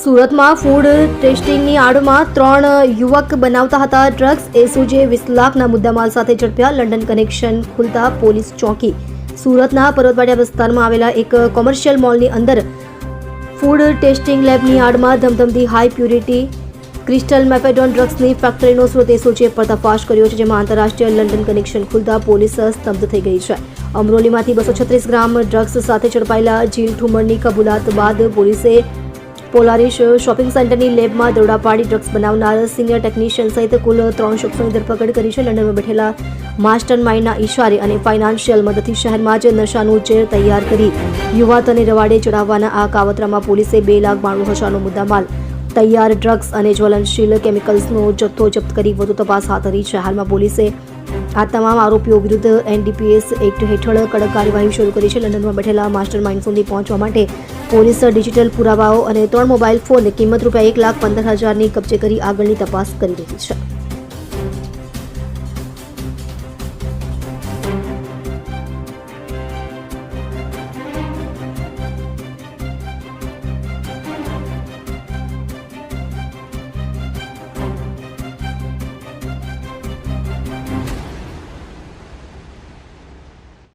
સુરતમાં ફૂડ ટેસ્ટિંગની આડમાં 3 યુવક બનાવતા હતા ડ્રગ્સ. એસઓજીએ 20 લાખના મુદ્દામાલ સાથે ઝડપ્યા. લંડન કનેક્શન ખુલતા પોલીસ ચોકી. સુરતના પર્વતવાડિયા વિસ્તારમાં આવેલા એક કોમર્શિયલ મોલની અંદર ફૂડ ટેસ્ટિંગ લેબની આડમાં ધમધમતી હાઈ પ્યુરિટી ક્રિસ્ટલ મેફેડોન ડ્રગ્સની ફેક્ટરીનો સુરત એસઓજીએ પર્દાફાશ કર્યો છે, જેમાં આંતરરાષ્ટ્રીય લંડન કનેક્શન ખુલતા પોલીસ સ્તબ્ધ થઈ ગઈ છે. અમરોલીમાંથી 236 ગ્રામ ડ્રગ્સ સાથે ઝડપાયેલા જીલ ઠુમરની કબૂલાત બાદ પોલીસે પોલારિસ શોપિંગ સેન્ટરની લેબમાં દરોડા પાડી ડ્રગ્સ બનાવનાર સિનિયર ટેકનિશિયન સહિત કુલ 3 શખ્સોની ધરપકડ કરી છે. લંડનમાં બેઠેલા માસ્ટર માઇન્ડના ઇશારે અને ફાઇનાન્શિયલ મદદથી શહેરમાં જ નશાનું ઝેર તૈયાર કરી યુવાતોને રવાડે ચડાવવાના આ કાવતરામાં પોલીસે 2,92,000નો મુદ્દામાલ, તૈયાર ડ્રગ્સ અને જ્વલનશીલ કેમિકલ્સનો જથ્થો જપ્ત કરી વધુ તપાસ હાથ ધરી છે. હાલમાં પોલીસે આ તમામ આરોપીઓ વિરુદ્ધ NDPS એક્ટ હેઠળ કડક કાર્યવાહી શરૂ કરી છે. લંડનમાં બેઠેલા માસ્ટર માઇન્ડ સુધી પહોંચવા માટે પોલીસ ડિજિટલ પુરાવાઓ અને 3 મોબાઈલ ફોન કિંમત ₹1,15,000ની કબજે કરી આગળની તપાસ કરી રહી છે.